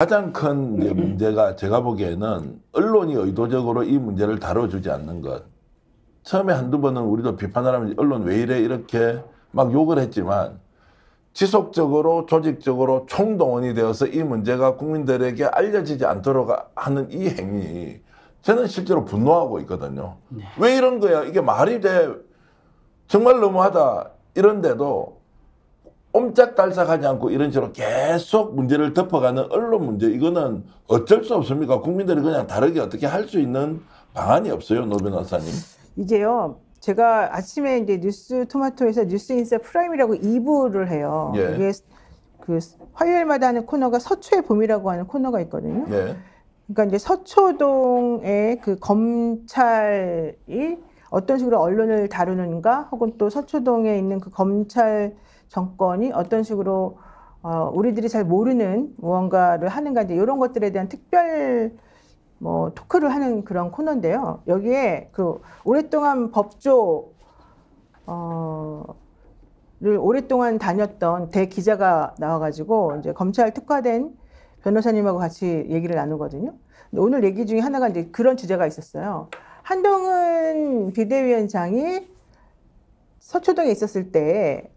가장 큰 이제 문제가 제가 보기에는 언론이 의도적으로 이 문제를 다뤄주지 않는 것. 처음에 한두 번은 우리도 비판을 하면 언론 왜 이래 이렇게 막 욕을 했지만 지속적으로 조직적으로 총동원이 되어서 이 문제가 국민들에게 알려지지 않도록 하는 이 행위, 저는 실제로 분노하고 있거든요. 네. 왜 이런 거야? 이게 말이 돼? 정말 너무하다. 이런데도 옴짝달싹하지 않고 이런 식으로 계속 문제를 덮어가는 언론 문제, 이거는 어쩔 수 없습니까? 국민들이 그냥 다르게 어떻게 할 수 있는 방안이 없어요, 노 변호사님. 이제요, 제가 아침에 이제 뉴스 토마토에서 뉴스인사 프라임이라고 2부를 해요. 예. 이게 그 화요일마다 하는 코너가 서초의 봄이라고 하는 코너가 있거든요. 예. 그러니까 이제 서초동의 그 검찰이 어떤 식으로 언론을 다루는가, 혹은 또 서초동에 있는 그 검찰 정권이 어떤 식으로 우리들이 잘 모르는 무언가를 하는가, 이제 이런 것들에 대한 특별 토크를 하는 그런 코너인데요. 여기에 그 오랫동안 법조 를 오랫동안 다녔던 대 기자가 나와가지고 이제 검찰 특화된 변호사님하고 같이 얘기를 나누거든요. 근데 오늘 얘기 중에 하나가 이제 그런 주제가 있었어요. 한동훈 비대위원장이 서초동에 있었을 때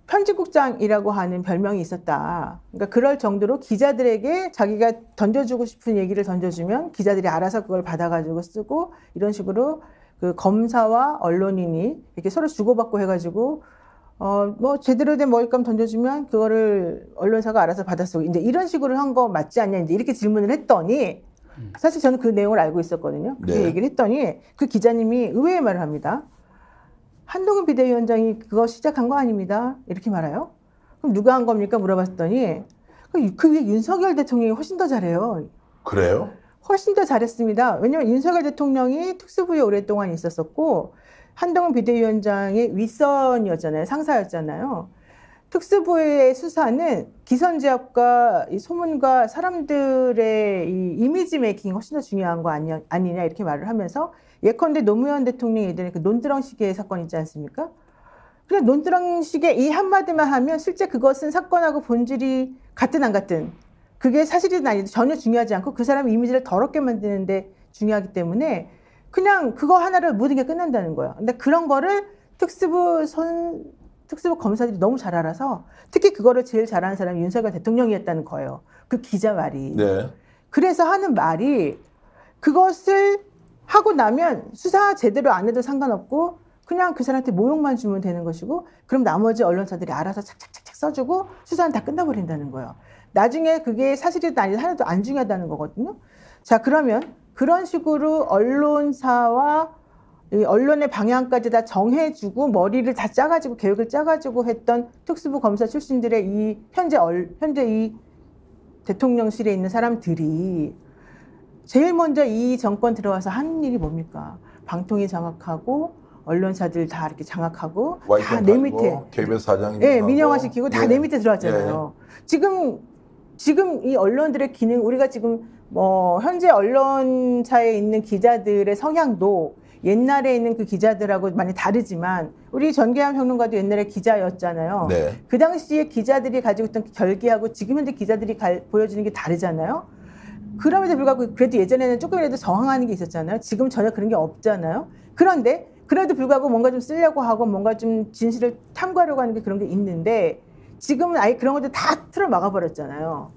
편집국장이라고 하는 별명이 있었다. 그러니까 그럴 정도로 기자들에게 자기가 던져주고 싶은 얘기를 던져주면 기자들이 알아서 그걸 받아가지고 쓰고, 이런 식으로 그 검사와 언론인이 이렇게 서로 주고받고 해가지고 제대로 된 먹잇감 던져주면 그거를 언론사가 알아서 받아 쓰고, 이제 이런 식으로 한 거 맞지 않냐, 이제 이렇게 질문을 했더니, 사실 저는 그 내용을 알고 있었거든요. 그 네. 얘기를 했더니 그 기자님이 의외의 말을 합니다. 한동훈 비대위원장이 그거 시작한 거 아닙니다. 이렇게 말해요. 그럼 누가 한 겁니까? 물어봤더니 그 위에 윤석열 대통령이 훨씬 더 잘해요. 그래요? 훨씬 더 잘했습니다. 왜냐하면 윤석열 대통령이 특수부에 오랫동안 있었었고, 한동훈 비대위원장의 윗선이었잖아요. 상사였잖아요. 특수부의 수사는 기선제압과 이 소문과 사람들의 이 이미지 메이킹이 훨씬 더 중요한 거 아니냐 이렇게 말을 하면서, 예컨대 노무현 대통령이 예전에 그 논두렁시계 사건 있지 않습니까? 그냥 논두렁시계 이 한마디만 하면 실제 그것은 사건하고 본질이 같든 안 같든 그게 사실이든 아니든 전혀 중요하지 않고 그 사람의 이미지를 더럽게 만드는데 중요하기 때문에 그냥 그거 하나로 모든 게 끝난다는 거예요. 근데 그런 거를 특수부 검사들이 너무 잘 알아서, 특히 그거를 제일 잘하는 사람이 윤석열 대통령이었다는 거예요. 그 기자 말이. 네. 그래서 하는 말이, 그것을 하고 나면 수사 제대로 안 해도 상관없고 그냥 그 사람한테 모욕만 주면 되는 것이고, 그럼 나머지 언론사들이 알아서 착착착착 써주고 수사는 다 끝나버린다는 거예요. 나중에 그게 사실이든 아니든 하나도 안 중요하다는 거거든요. 자, 그러면 그런 식으로 언론사와 이 언론의 방향까지 다 정해주고 머리를 다 짜가지고 계획을 짜가지고 했던 특수부 검사 출신들의 이 현재 이 대통령실에 있는 사람들이 제일 먼저 이 정권 들어와서 하는 일이 뭡니까? 방통위 장악하고 언론사들 다 이렇게 장악하고 다 내 밑에, KBS 사장님, 예, 민영화시키고 다 내 예. 밑에 들어왔잖아요. 예. 지금 이 언론들의 기능, 우리가 지금 현재 언론사에 있는 기자들의 성향도 옛날에 있는 그 기자들하고 많이 다르지만, 우리 전계한 평론가도 옛날에 기자였잖아요. 네. 그 당시에 기자들이 가지고 있던 결기하고 지금 현재 기자들이 보여주는 게 다르잖아요. 그럼에도 불구하고 그래도 예전에는 조금이라도 저항하는 게 있었잖아요. 지금 전혀 그런 게 없잖아요. 그런데 그래도 불구하고 뭔가 좀 쓰려고 하고 뭔가 좀 진실을 탐구하려고 하는 게 그런 게 있는데, 지금은 아예 그런 것들 다 틀어 막아버렸잖아요.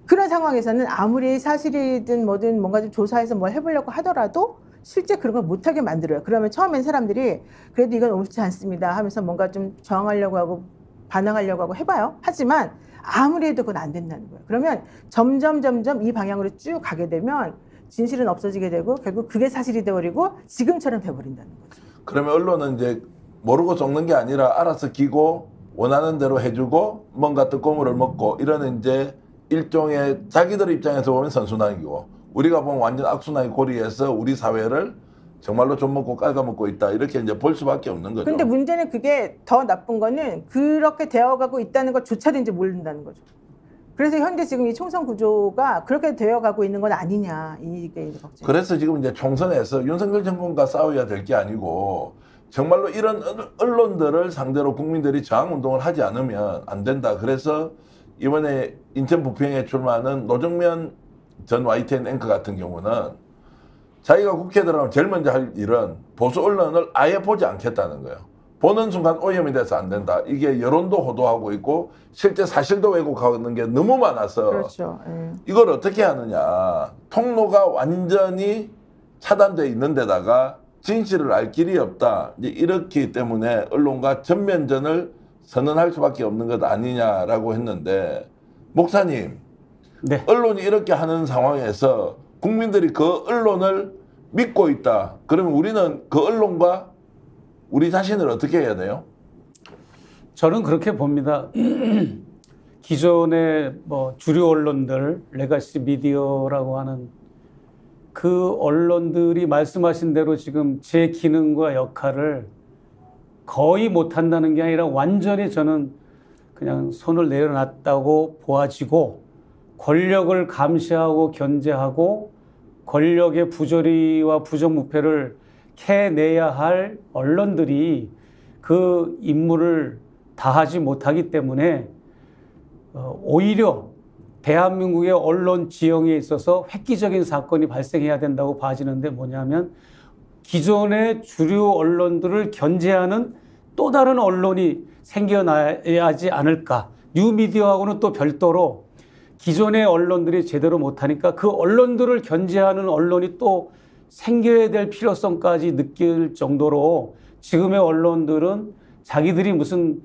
그런 상황에서는 아무리 사실이든 뭐든 뭔가 좀 조사해서 뭘 해보려고 하더라도 실제 그런 걸 못하게 만들어요. 그러면 처음엔 사람들이 그래도 이건 옳지 않습니다 하면서 뭔가 좀 저항하려고 하고 반항하려고 하고 해봐요. 하지만 아무리 해도 그건 안 된다는 거예요. 그러면 점점 이 방향으로 쭉 가게 되면 진실은 없어지게 되고 결국 그게 사실이 돼버리고 지금처럼 돼버린다는 거죠. 그러면 언론은 이제 모르고 속는 게 아니라 알아서 기고 원하는 대로 해주고 뭔가 떡고물을 먹고, 이런 이제 일종의 자기들 입장에서 보면 선순환이고 우리가 보면 완전 악순환의 고리에서 우리 사회를 정말로 좀 먹고 깔아먹고 있다, 이렇게 이제 볼 수밖에 없는 거죠. 근데 문제는 그게 더 나쁜 거는 그렇게 되어가고 있다는 것조차도 이제 모른다는 거죠. 그래서 현재 지금 이 총선 구조가 그렇게 되어가고 있는 건 아니냐, 이게 이제 걱정. 그래서 지금 이제 총선에서 윤석열 정권과 싸워야 될 게 아니고 정말로 이런 언론들을 상대로 국민들이 저항 운동을 하지 않으면 안 된다. 그래서 이번에 인천 부평에 출마하는 노정면 전 YTN 앵커 같은 경우는 자기가 국회에 들어가면 제일 먼저 할 일은 보수 언론을 아예 보지 않겠다는 거예요. 보는 순간 오염이 돼서 안 된다. 이게 여론도 호도하고 있고 실제 사실도 왜곡하는 게 너무 많아서 그렇죠. 예. 이걸 어떻게 하느냐. 통로가 완전히 차단돼 있는 데다가 진실을 알 길이 없다. 이제 이렇기 때문에 언론과 전면전을 선언할 수밖에 없는 것 아니냐라고 했는데 목사님, 네. 언론이 이렇게 하는 상황에서 국민들이 그 언론을 믿고 있다. 그러면 우리는 그 언론과 우리 자신을 어떻게 해야 돼요? 저는 그렇게 봅니다. 기존의 뭐 주류 언론들, 레가시 미디어라고 하는 그 언론들이 말씀하신 대로 지금 제 기능과 역할을 거의 못한다는 게 아니라 완전히 저는 그냥 손을 내려놨다고 보아지고 권력을 감시하고 견제하고 권력의 부조리와 부정부패를 캐내야 할 언론들이 그 임무를 다하지 못하기 때문에 오히려 대한민국의 언론 지형에 있어서 획기적인 사건이 발생해야 된다고 봐지는데 뭐냐면 기존의 주류 언론들을 견제하는 또 다른 언론이 생겨나야지 않을까. 뉴미디어하고는 또 별도로 기존의 언론들이 제대로 못하니까 그 언론들을 견제하는 언론이 또 생겨야 될 필요성까지 느낄 정도로 지금의 언론들은 자기들이 무슨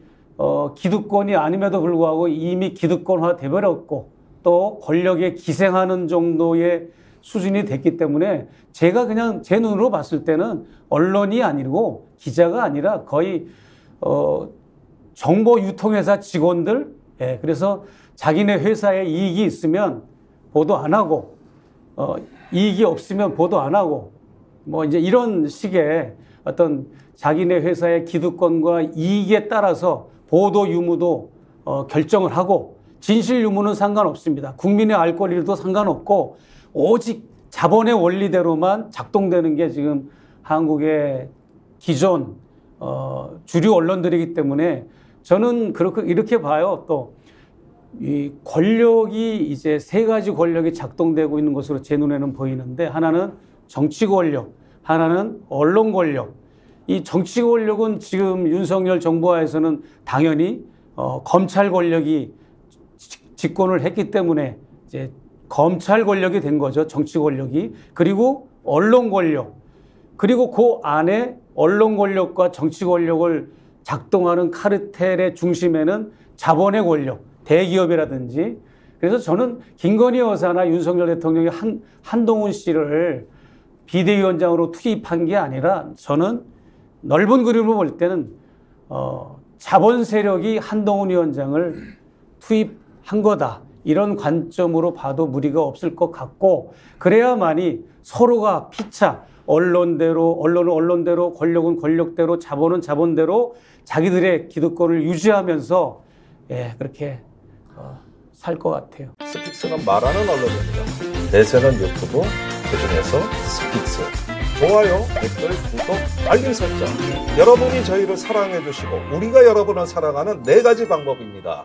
기득권이 아님에도 불구하고 이미 기득권화 돼버렸고 또 권력에 기생하는 정도의 수준이 됐기 때문에 제가 그냥 제 눈으로 봤을 때는 언론이 아니고 기자가 아니라 거의 정보 유통회사 직원들, 예, 그래서 자기네 회사에 이익이 있으면 보도 안 하고 이익이 없으면 보도 안 하고 뭐 이제 이런 식의 어떤 자기네 회사의 기득권과 이익에 따라서 보도 유무도 결정을 하고 진실 유무는 상관없습니다. 국민의 알 권리도 상관없고 오직 자본의 원리대로만 작동되는 게 지금 한국의 기존 주류 언론들이기 때문에 저는 이렇게 봐요. 또 이 권력이 이제 세 가지 권력이 작동되고 있는 것으로 제 눈에는 보이는데 하나는 정치 권력, 하나는 언론 권력. 이 정치 권력은 지금 윤석열 정부하에서는 당연히 검찰 권력이 집권을 했기 때문에 이제 검찰 권력이 된 거죠. 정치 권력이. 그리고 언론 권력. 그리고 그 안에 언론 권력과 정치 권력을 작동하는 카르텔의 중심에는 자본의 권력, 대기업이라든지. 그래서 저는 김건희 여사나 윤석열 대통령이 한동훈 씨를 비대위원장으로 투입한 게 아니라 저는 넓은 그림으로 볼 때는 자본 세력이 한동훈 위원장을 투입한 거다. 이런 관점으로 봐도 무리가 없을 것 같고 그래야만이 서로가 피차 언론은 언론대로 권력은 권력대로 자본은 자본대로 자기들의 기득권을 유지하면서 예, 그렇게 살 것 같아요. 스픽스는 말하는 언론입니다. 대세는 유튜브, 그중에서 스픽스. 좋아요, 댓글, 구독, 알림 설정. 여러분이 저희를 사랑해 주시고 우리가 여러분을 사랑하는 4가지 방법입니다.